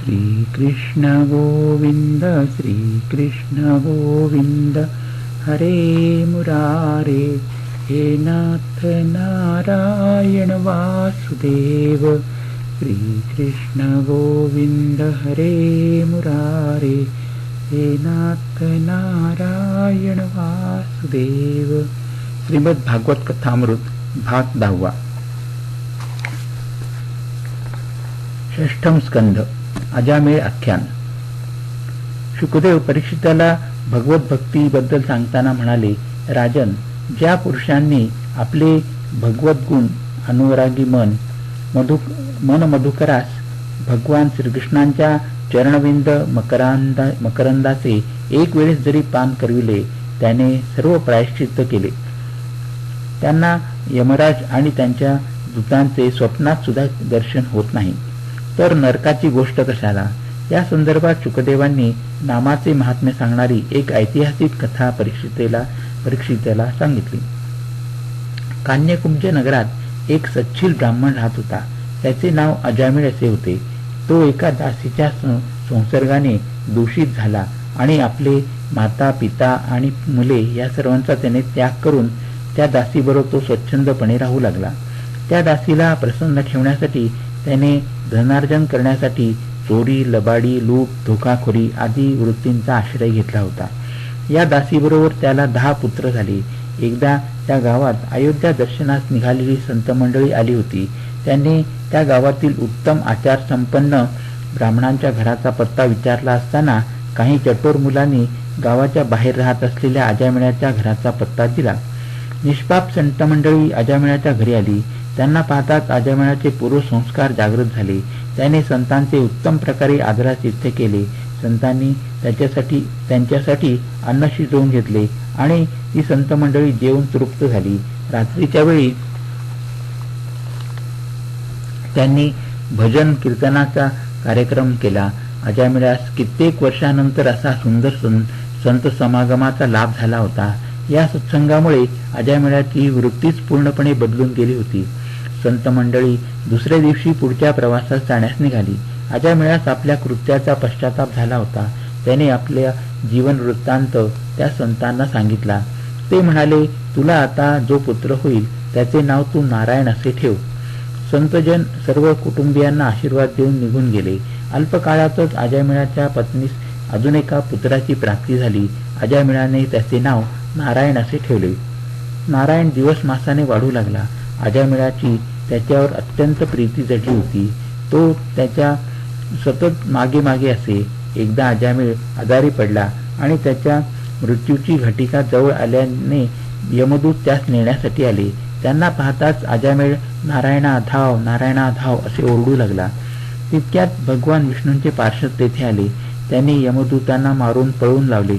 श्रीकृष्ण गोविंद श्रीकृष्ण गोविंद हरे मुरारे हे नाथ नारायण वासुदेव श्रीकृष्ण गोविंद हरे मुरारे हे नाथ नारायण वासुदेव. श्रीमद भागवत कथामृत भाग 10. षष्ठम स्कंध. अजामेळ आख्यान. शुकदेव परीक्षिताला भगवत भक्तीबद्दल सांगताना म्हणाले, राजन, ज्या पुरुषांनी आपले भगवत गुण अनुरागी मन मधुकरास भगवान श्रीकृष्णांच्या चरणविंद मकरंदाचे एक वेळेस जरी पान करविले, त्याने सर्व प्रायश्चित्त केले. त्यांना यमराज आणि त्यांच्या दूतांचे स्वप्नात सुद्धा दर्शन होत नाही, तर नरकाची गोष्ट कशाला. या संदर्भात शुकदेवांनी नामाचे महात्म्य सांगणारी एक ऐतिहासिक कथा परीक्षितेला सांगितली. कान्यकुब्ज नगरात एक सच्छील ब्राह्मण राहत होता. त्याचे नाव अजामिळ असे होते. तो एका दासीच्या संसर्गाने दूषित झाला आणि आपले माता पिता आणि मुले या सर्वांचा त्याने त्याग करून त्या दासीबरोबर तो स्वच्छंदपणे राहू लागला. त्या दासीला प्रसन्न ठेवण्यासाठी त्याने धनार्जन करण्यासाठी चोरी, लबाडी, लूट, धोकाखोरी आदी वृत्तींचा आश्रय घेतला होता. या दासीबरोबर त्याला 10 पुत्र झाले. एकदा त्या गावात अयोध्या दर्शनास निघालेली संत मंडळी आली होती. त्यांनी त्या गावातील उत्तम आचार संपन्न ब्राह्मणांच्या घराचा पत्ता विचारला असताना काही चटोर मुलांनी गावाच्या बाहेर राहत असलेल्या अजामिळाच्या घराचा पत्ता दिला. निष्पाप संत मंडळी अजामिळाच्या घरी आली. त्यांना पाहताच अजामिळाचे पूर्वसंस्कार जागृत झाले. त्याने संतांचे उत्तम प्रकारे आदरातिथ्य केले. संतांनी त्यांच्यासाठी अन्न शिजवून घेतले आणि ती संत मंडळी जेवून तृप्त झाली. रात्रीच्या वेळी त्यांनी भजन कीर्तनाचा कार्यक्रम केला. अजामिळास कित्येक वर्षानंतर असा सुंदर संत समागमाचा लाभ झाला होता. या सत्संगामुळे अजामिळाची वृत्तीच पूर्णपणे बदलून गेली होती. संत मंडळी दुसऱ्या दिवशी पुढच्या प्रवासात जाण्यास निघाली. अजामिळास आपल्या कृत्याचा पश्चाताप झाला होता. त्याने आपल्या जीवन वृत्तांत त्या संतांना सांगितला. ते म्हणाले, तुला आता जो पुत्र होईल त्याचे नाव तू नारायण असे ठेव. संतजन सर्व कुटुंबियांना आशीर्वाद देऊन निघून गेले. अल्पकाळातच अजामिळाच्या पत्नीस अजून एका पुत्राची प्राप्ती झाली. अजामिळाने त्याचे नाव नारायण असे ठेवले. नारायण दिवस मासाने वाढू लागला. अजामिळाची त्याच्यावर अत्यंत प्रीती जडली होती. तो त्याच्या सतत मागे मागे असे. एकदा अजामिळ आजारी पडला आणि त्याच्या मृत्यूची घटिका जवळ आल्याने यमदूत त्यास नेण्यासाठी आले. त्यांना पाहताच अजामिळ नारायणा धाव, नारायणा धाव असे ओरडू लागला. तितक्यात भगवान विष्णूंचे पार्षद तेथे आले. त्यांनी यमदूतांना मारून पळवून लावले.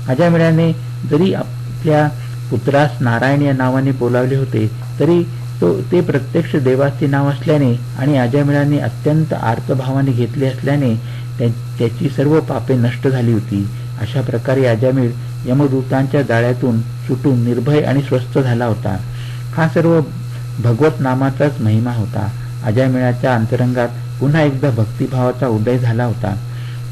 अजामिळाने जरी आपल्या पुत्रास नारायण या नावाने बोलावले होते, तरी ते प्रत्यक्ष देवाचे नाव असल्याने आणि अजामिळाने अत्यंत आर्तभावाने घेतले असल्याने त्याची सर्व पापे नष्ट झाली होती. अशा प्रकारे अजामिळ यमदूतांच्या जाळ्यातून सुटून निर्भय आणि स्वस्थ झाला होता. हा सर्व भगवत नामाचाच महिमा होता. अजामिळाच्या अंतरंगात पुन्हा एकदा भक्तिभावाचा उदय झाला होता.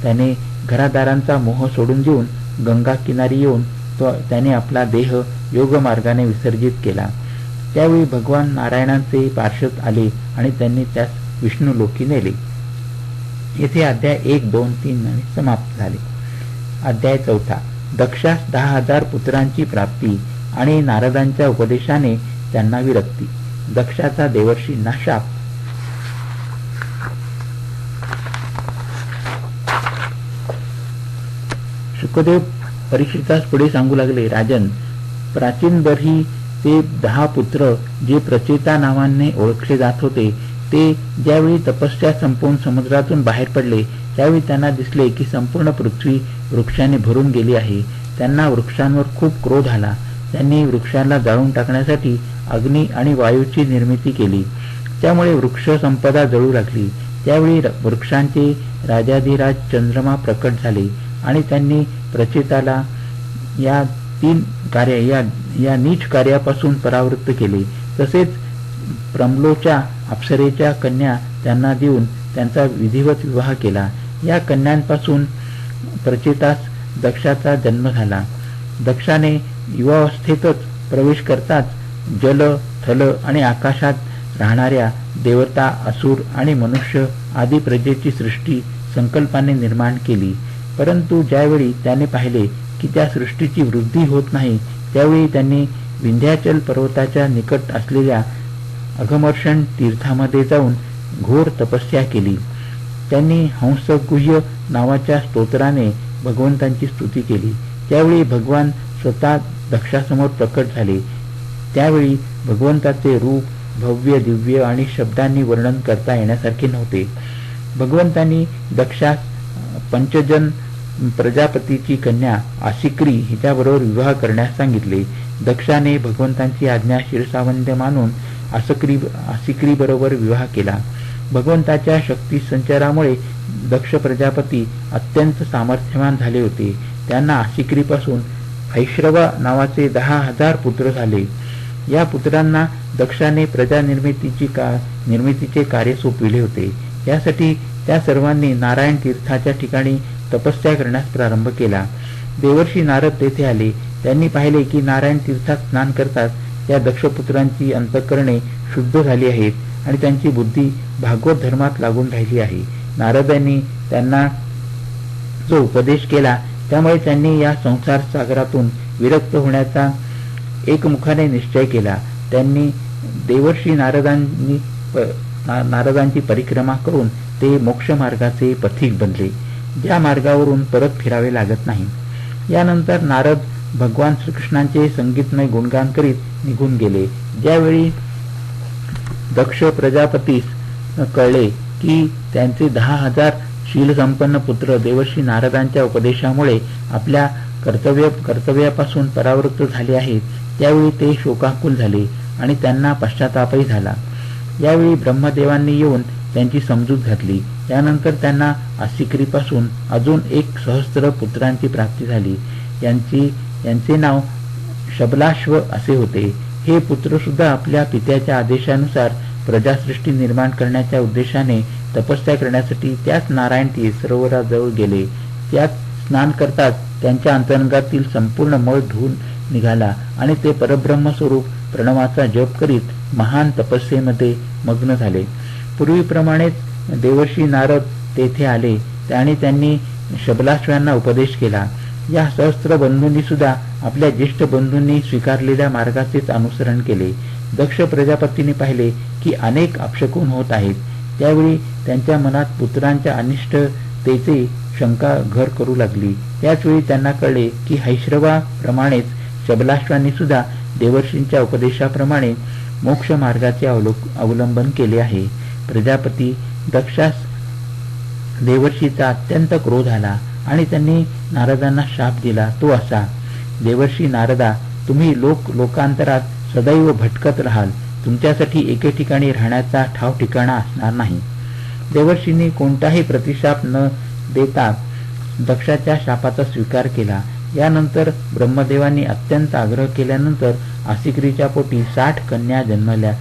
त्याने घरादारांचा मोह सोडून देऊन गंगा किनारी येऊन त्याने आपला देह योगमार्गाने विसर्जित केला. त्यावेळी भगवान नारायणांचे पार्षद आले आणि त्यांनी त्यास विष्णुलोकी नेले. येथे अध्याय 1, 2, 3 समाप्त झाले. अध्याय 4. दक्षास 10,000 पुत्रांची प्राप्ती आणि नारदांच्या उपदेशाने त्यांना विरक्ती. दक्षाचा देवर्षींना शाप. शुकदेव परीक्षितास पुढे सांगू लागले, राजन, प्राचीन बर्ही ते 10 पुत्र जे प्रचेता नावाने ओळखले जात होते, ते ज्यावेळी तपस्या संपवून समुद्रातून बाहेर पडले, त्यावेळी त्यांना दिसले की संपूर्ण पृथ्वी वृक्षाने भरून गेली आहे. त्यांना वृक्षांवर खूप क्रोध आला. त्यांनी वृक्षाला जाळून टाकण्यासाठी अग्नी आणि वायूची निर्मिती केली. त्यामुळे वृक्ष संपदा जळू लागली. त्यावेळी वृक्षांचे राजाधिराज चंद्रमा प्रकट झाले आणि त्यांनी प्रचेताला या नीच कार्यापासून परावृत्त केले. तसेच प्रमलोच्या अप्सरेच्या कन्या त्यांना देऊन त्यांचा विधिवत विवाह केला. या कन्यांपासून प्रचेतास दक्षाचा जन्म झाला. दक्षाने युवावस्थेतच प्रवेश करताच जल, थल आणि आकाशात राहणाऱ्या देवता, असुर आणि मनुष्य आदी प्रजेची सृष्टी संकल्पाने निर्माण केली. परंतु ज्यावेळी त्याने पाहिले की त्या सृष्टीची वृद्धी होत नाही, त्यावेळी त्यांनी विंध्याचल पर्वताच्या निकट असलेल्या अघमर्षण तीर्थामध्ये जाऊन घोर तपस्या केली. त्यांनी हंसगुह्य नावाच्या स्तोत्राने भगवंतांची स्तुती केली. त्यावेळी भगवान स्वतः दक्षासमोर प्रकट झाले. त्यावेळी भगवंताचे रूप भव्य, दिव्य आणि शब्दांनी वर्णन करता येण्यासारखे नव्हते. भगवंतांनी दक्षास पंचजन प्रजापतीची कन्या आसिक्री हिच्याबरोबर विवाह करण्यास सांगितले. दक्षाने भगवंतांची आज्ञा शिरसावंद्य मानून आसिक्री बरोबर विवाह केला. भगवंताच्या शक्ती संचारामुळे दक्ष प्रजापती अत्यंत सामर्थ्यवान झाले होते. त्यांना आसिक्रीपासून हैश्रवा नावाचे 10,000 पुत्र झाले. या पुत्रांना दक्षाने प्रजा निर्मितीचे कार्य सोपविले होते. यासाठी त्या सर्वांनी नारायण तीर्थाच्या ठिकाणी तपस्या करण्यास प्रारंभ केला. देवर्षी नारद तेथे आले. त्यांनी पाहिले की नारायण तीर्थात स्नान करताच त्या दक्षपुत्रांची अंतःकरणे शुद्ध झाली आहेत आणि त्यांची बुद्धी भागवत धर्मात लागून राहिली आहे. नारदांनी त्यांना जो उपदेश केला त्यामुळे त्यांनी या संसार सागरातून विरक्त होण्याचा एकमुखाने निश्चय केला. त्यांनी देवर्षी नारदांची परिक्रमा करून ते मोक्ष मार्गाचे पथिक बनले, ज्या मार्गावरून परत फिरावे लागत नाही. यानंतर नारद भगवान श्रीकृष्णांचे संगीतमय गुणगान करीत निघून गेले. ज्यावेळी दक्ष प्रजापतीस कळले की त्यांचे 10,000 शीलसंपन्न पुत्र देवर्षी नारदांच्या उपदेशामुळे आपल्या कर्तव्यापासून परावृत्त झाले आहेत, त्यावेळी ते शोकाकुल झाले आणि त्यांना पश्चातापही झाला. यावेळी ब्रह्मदेवांनी येऊन त्यांची समजूत घातली. यानंतर त्यांना आसिक्रीपासून अजून 1,000 पुत्रांची प्राप्ती झाली. यांचे नाव शबलाश्व असे होते. हे पुत्र सुद्धा आपल्या पित्याच्या आदेशानुसार प्रजासृष्टी निर्माण करण्याच्या उद्देशाने तपस्या करण्यासाठी त्याच नारायण तीर्थ सरोवराजवळ गेले. त्यात स्नान करताच त्यांच्या अंतरंगातील संपूर्ण मळ धुवून निघाला आणि ते परब्रह्म स्वरूप प्रणवाचा जप करीत महान तपस्येमध्ये मग्न झाले. पूर्वीप्रमाणेच देवर्षी नारद तेथे आले आणि त्यांनी शबलाश्वांना उपदेश केला. या सहस्त्र बंधूंनी सुद्धा आपल्या ज्येष्ठ बंधूंनी स्वीकारलेल्या मार्गाचेच अनुसरण केले. दक्ष प्रजापतीने पाहिले की अनेक अपशकुन होत आहेत. त्यावेळी त्यांच्या मनात पुत्रांच्या अनिष्टतेचे शंका घर करू लागली. त्याचवेळी त्यांना कळले की हैश्रवा प्रमाणेच शबलाश्वांनी सुद्धा देवर्षींच्या उपदेशाप्रमाणे मोक्ष मार्गाचे अवलंबन केले आहे. प्रजापती दक्षास देवर्षीचा अत्यंत क्रोध आला आणि त्यांनी नारदांना शाप दिला. तो असा: देवर्षी नारदा, तुम्ही लोकांतरात सदैव भटकत राहाल. तुमच्यासाठी एके ठिकाणी राहण्याचा ठाव ठिकाणा असणार नाही. देवर्षींनी कोणताही प्रतिशाप न देता दक्षाच्या शापाचा स्वीकार केला. यानंतर ब्रह्मदेवांनी अत्यंत आग्रह केल्यानंतर आसिक्रीच्या पोटी 60 कन्या जन्मल्या.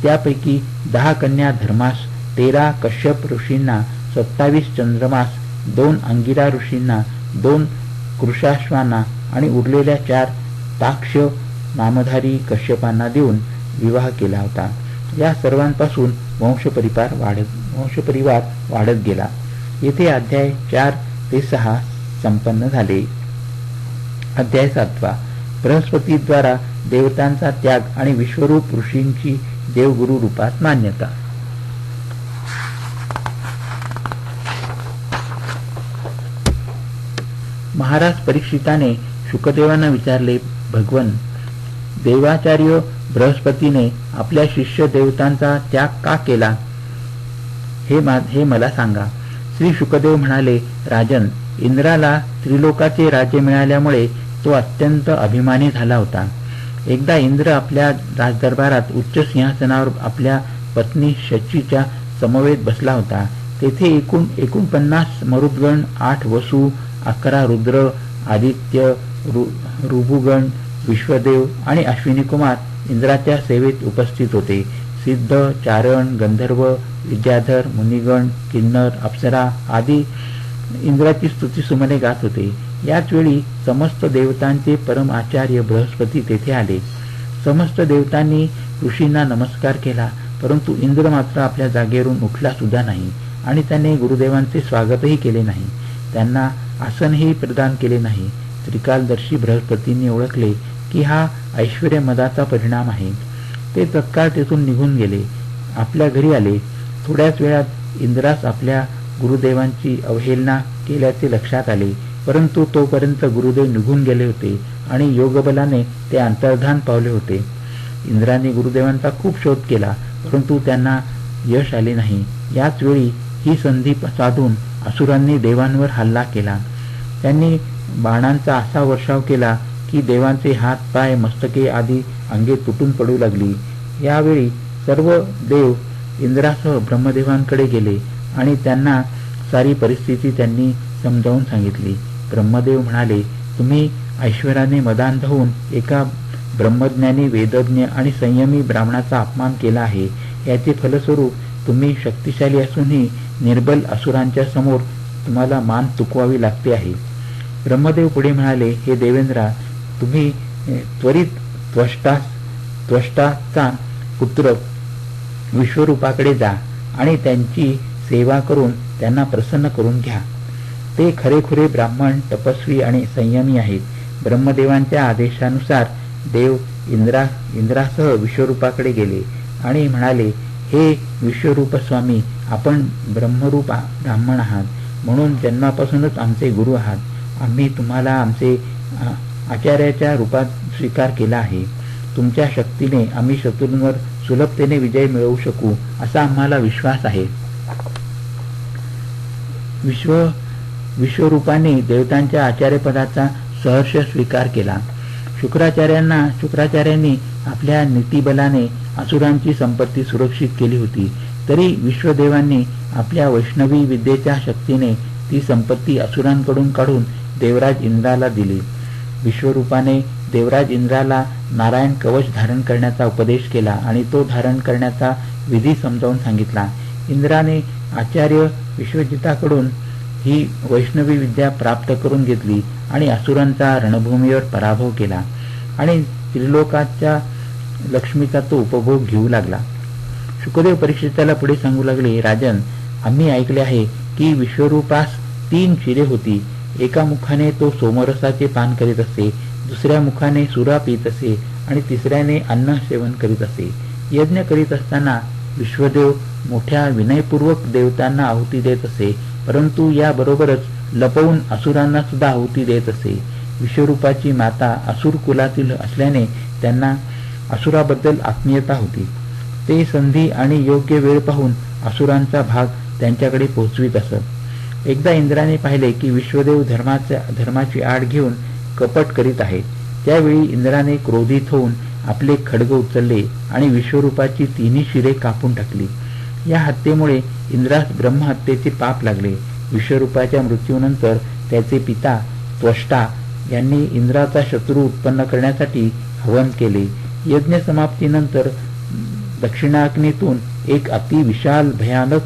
त्यापैकी 10 कन्या धर्मास, 13 कश्यप ऋषींना, 27 चंद्रमास, 2 अंगिरा ऋषींना, 2 कृशाश्वांना आणि उरलेल्या 4 ताक्ष नामधारी कश्यपांना देऊन विवाह केला होता. या सर्वांपासून वंशपरिवार वाढत गेला. येथे अध्याय 4 ते 6 संपन्न झाले. अध्याय 7. बृहस्पतीद्वारा देवतांचा त्याग आणि विश्वरूप ऋषींची देवगुरु रूपात मान्यता. महाराज परीक्षिताने शुकदेवांना विचारले, भगवन, देवाचार्य बृहस्पतीने आपल्या शिष्य देवतांचा त्याग का केला हे मला सांगा. श्री शुकदेव म्हणाले, राजन, इंद्राला त्रिलोकाचे राज्य मिळाल्यामुळे तो अत्यंत अभिमानी झाला होता. एकदा इंद्र आपल्या राजदरबारात उच्च सिंहासनावर आपल्या पत्नी शचीच्या समवेत बसला होता. तेथे एकूण 49 मरुद्गण, 8 वसु, 11 रुद्र, आदित्य, ऋभुगण, विश्वदेव आणि अश्विनी कुमार इंद्राच्या सेवेत उपस्थित होते. सिद्ध, चारण, गंधर्व, विद्याधर, मुनिगण, किन्नर, अप्सरा आदी इंद्राची स्तुतीसुमने गात होते. याच वेळी समस्त देवतांचे परम आचार्य बृहस्पती तेथे आले. समस्त देवतांनी ऋषींना नमस्कार केला, परंतु इंद्र मात्र आपल्या जागेवरून उठला सुद्धा नाही आणि त्याने गुरुदेवांचे स्वागतही केले नाही. त्यांना आसनही प्रदान केले नाही. त्रिकालदर्शी बृहस्पतींनी ओळखले की हा ऐश्वर्य मदाचा परिणाम आहे. ते तत्काळ तेथून निघून गेले, आपल्या घरी आले. थोड्याच वेळात इंद्रास आपल्या गुरुदेवांची अवहेलना केल्याचे लक्षात आले, परंतु तोपर्यंत गुरुदेव निघून गेले होते आणि योगबलाने ते अंतर्धान पावले होते. इंद्राने गुरुदेवांचा खूप शोध केला, परंतु त्यांना यश आले नाही. याच वेळी ही संधी साधून असुरांनी देवांवर हल्ला केला. त्यांनी बाणांचा असा वर्षाव केला की देवांचे हात, पाय, मस्तके आदी अंगे तुटून पडू लागली. यावेळी सर्व देव इंद्रासह ब्रह्मदेवांकडे गेले आणि त्यांना सारी परिस्थिती त्यांनी समजावून सांगितली. ब्रह्मदेव म्हणाले, तुम्ही ऐश्वर्याने मदांध होऊन एका ब्रह्मज्ञानी, वेदज्ञ आणि संयमी ब्राह्मणाचा अपमान केला आहे. याचे फलस्वरूप तुम्ही शक्तिशाली असूनही निर्बल असुरांच्या समोर तुम्हाला मान चुकवावी लागते आहे. ब्रह्मदेव पुढे म्हणाले, हे देवेंद्रा, तुम्ही त्वरित त्वष्टाचा पुत्र विश्वरूपाकडे जा आणि त्यांची सेवा करून त्यांना प्रसन्न करून घ्या. ते खरेखुरे ब्राह्मण, तपस्वी आणि संयमी आहेत. ब्रह्मदेवांच्या आदेशानुसार देव इंद्रासह विश्वरूपाकडे गेले आणि म्हणाले, हे विश्वरूप स्वामी, आपण ब्रह्मरूप ब्राह्मण आहात, म्हणून जन्मापासूनच आमचे गुरु आहात. आम्ही तुम्हाला आमचे आचार्याच्या रूपात स्वीकार केला आहे. तुमच्या शक्तीने आम्ही शत्रूंवर सुलभतेने विजय मिळवू शकू असा आम्हाला विश्वास आहे. विश्वरूपाने देवतांच्या आचार्यपदाचा सहर्ष स्वीकार केला. शुक्राचार्यांनी आपल्या नीतिबलाने असुरांची संपत्ती सुरक्षित केली होती, तरी विश्वदेवांनी आपल्या वैष्णवी विद्येच्या शक्तीने ती संपत्ती असुरांकडून काढून देवराज इंद्राला दिली. विश्वरूपाने देवराज इंद्राला नारायण कवच धारण करण्याचा उपदेश केला आणि तो धारण करण्याचा विधी समजावून सांगितला. इंद्राने आचार्य विश्वजिताकडून ही वैष्णवी विद्या प्राप्त करून घेतली आणि असुरांचा रणभूमीवर पराभव केला आणि त्रिलोकाच्या लक्ष्मीचा तो उपभोग घेऊ लागला. शुकदेव परीक्षिताला पुढे सांगू लागले, राजन, आम्ही ऐकले आहे की विश्वरूपास 3 शिरे होती. एका मुखाने तो सोमरसाचे पान करीत असे, दुसऱ्या मुखाने सुरा पीत असे आणि तिसऱ्याने अन्न सेवन करीत असे. यज्ञ करीत असताना विश्वदेव मोठ्या विनयपूर्वक देवतांना आहुती देत असे, परंतु याबरोबरच लपवून असुरांना सुद्धा आहुती देत असे. विश्वरूपाची माता असुर कुलातील असल्याने त्यांना असुराबद्दल आत्मीयता होती. ते संधी आणि योग्य वेळ पाहून असुरांचा भाग त्यांच्याकडे पोहोचवीत असत. एकदा इंद्राने पाहिले की विश्वदेव धर्माची आड घेऊन कपट करीत आहेत. त्यावेळी इंद्राने क्रोधित होऊन आपले खड्ग उचलले आणि विश्वरूपाची 3 शिरे कापून टाकली. या हत्येमुळे इंद्रास ब्रह्महत्येचे पाप लागले. विश्वरूपाच्या मृत्यूनंतर त्याचे पिता त्वष्टा यांनी इंद्राचा शत्रू उत्पन्न करण्यासाठी हवन केले. यज्ञ समाप्तीनंतर दक्षिणाग्नीतून एक अति विशाल भयानक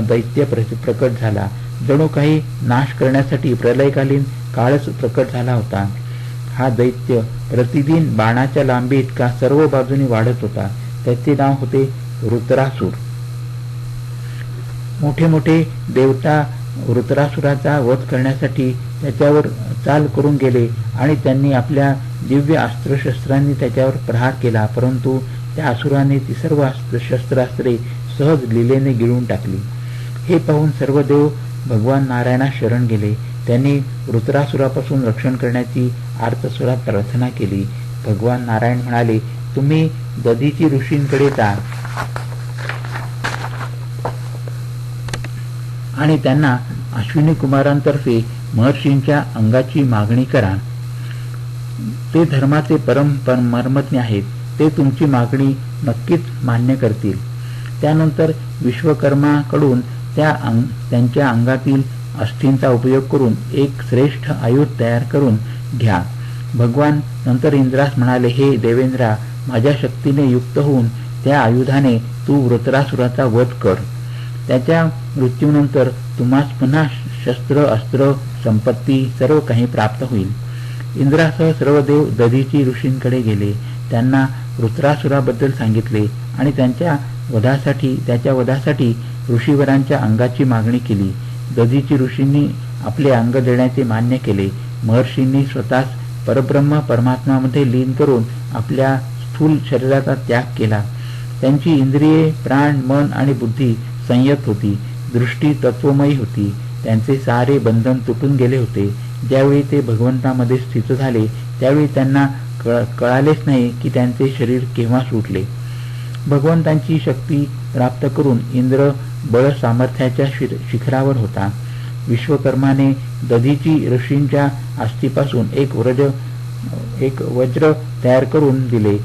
दैत्य प्रकट झाला. जणू काही नाश करण्यासाठी प्रलयकालीन काळच प्रकट झाला होता. हा दैत्य प्रतिदिन बाणाच्या लांबी इतका सर्व बाजूने वाढत होता. त्याचे नाव होते वृत्रासूर. मोठे मोठे देवता वृत्रासुराचा वध करण्यासाठी त्याच्यावर चाल करून गेले आणि त्यांनी आपल्या दिव्य अस्त्रशस्त्रांनी त्याच्यावर प्रहार केला, परंतु त्या असुराने ती सर्व शस्त्रास्त्रे सहज लीलेने गिळून टाकली. हे पाहून सर्व देव भगवान नारायणास शरण गेले. त्यांनी वृत्रासुरापासून रक्षण करण्याची आर्तस्वरात प्रार्थना केली. भगवान नारायण म्हणाले, तुम्ही दधीची ऋषींकडे जा आणि त्यांना अश्विनी कुमारांतर्फे महर्षींच्या अंगाची मागणी करा. ते धर्माचे परम मर्मज्ञ आहेत. ते तुमची मागणी नक्कीच मान्य करतील. त्यानंतर विश्वकर्माकडून त्यांच्या अंगातील अस्थींचा उपयोग करून एक श्रेष्ठ आयुध तयार करून घ्या. भगवान नंतर इंद्रास म्हणाले, हे देवेंद्रा, माझ्या शक्तीने युक्त होऊन त्या आयुधाने तू वृत्रासुराचा वध कर. त्याच्या मृत्यूनंतर तुम्हास पुन्हा शस्त्र अस्त्र संपत्ती सर्व काही प्राप्त होईल. इंद्रासह सर्व देव दधीची ऋषींकडे गेले. त्यांना वृत्रासुराबद्दल सांगितले आणि त्याच्या वधासाठी ऋषीवरांच्या अंगाची मागणी केली. दधीची ऋषींनी आपले अंग देण्याचे मान्य केले. महर्षींनी स्वतःस परब्रह्म परमात्मामध्ये लीन करून आपल्या स्थूल शरीराचा त्याग केला. त्यांची इंद्रिये, प्राण, मन आणि बुद्धी संयत होती. दृष्टी तत्वमयी होती. त्यांचे सारे बंधन तुटून गेले होते. ज्यावेळी ते भगवंतामध्ये स्थित झाले त्यावेळी त्यांना कळालेच नाही की त्यांचे शरीर केव्हा सुटले. भगवंतांची शक्ती प्राप्त करून इंद्र बळ सामर्थ्याच्या शिखरावर होता. विश्वकर्माने दधीची ऋषींच्या अस्थीपासून एक वज्र तयार करून दिले.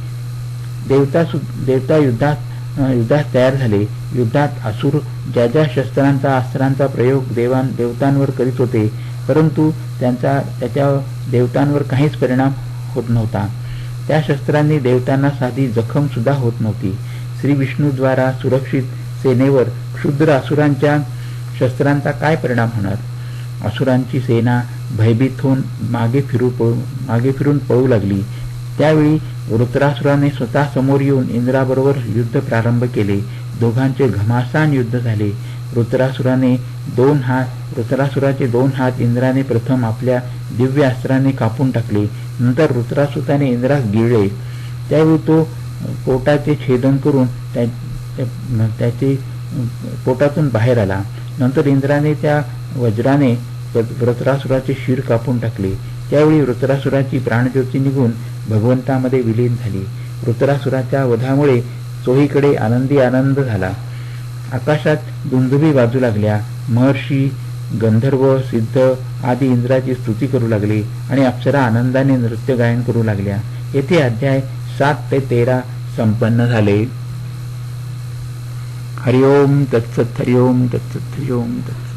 देवता युद्धात तयार झाले. युद्धात असुर ज्या शस्त्रांचा अस्त्रांचा प्रयोग देवतांवर करीत होते, परंतु त्याच्या देवतांवर काहीच परिणाम होत नव्हता. त्या शस्त्रांनी देवतांना साधी जखम सुद्धा होत नव्हती. श्री विष्णूद्वारा सुरक्षित सेनेवर क्षुद्र असुरांच्या शस्त्रांचा काय परिणाम होणार. असुरांची सेना भयभीत होऊन मागे फिरून पळू लागली. त्यावेळी वृत्रासुराने स्वतः समोर येऊन इंद्राबरोबर युद्ध प्रारंभ केले. दोघांचे घमासान युद्ध झाले. वृत्रासुराचे दोन हात इंद्राने प्रथम आपल्या दिव्य अस्त्राने कापून टाकले. नंतर वृत्रासुराने इंद्रास गिळले. त्यावेळी तो पोटाचे छेदन करून त्याचे पोटातून बाहेर आला. नंतर इंद्राने त्या वज्राने वृत्रासुराचे शिर कापून टाकले. त्यावेळी वृत्रासुराची प्राणज्योती निघून भगवंतामध्ये विलीन झाली. वृत्रासुराच्या वधामुळे चोहीकडे आनंद झाला. आकाशात दुंदुभी वाजू लागल्या. महर्षी, गंधर्व, सिद्ध आदी इंद्राची स्तुती करू लागले आणि अप्सरा आनंदाने नृत्य गायन करू लागल्या. येथे अध्याय 7 ते 13 संपन्न झाले. हरिओम तत्सत. हरिओम तत्सत. हरिओम तत्सत.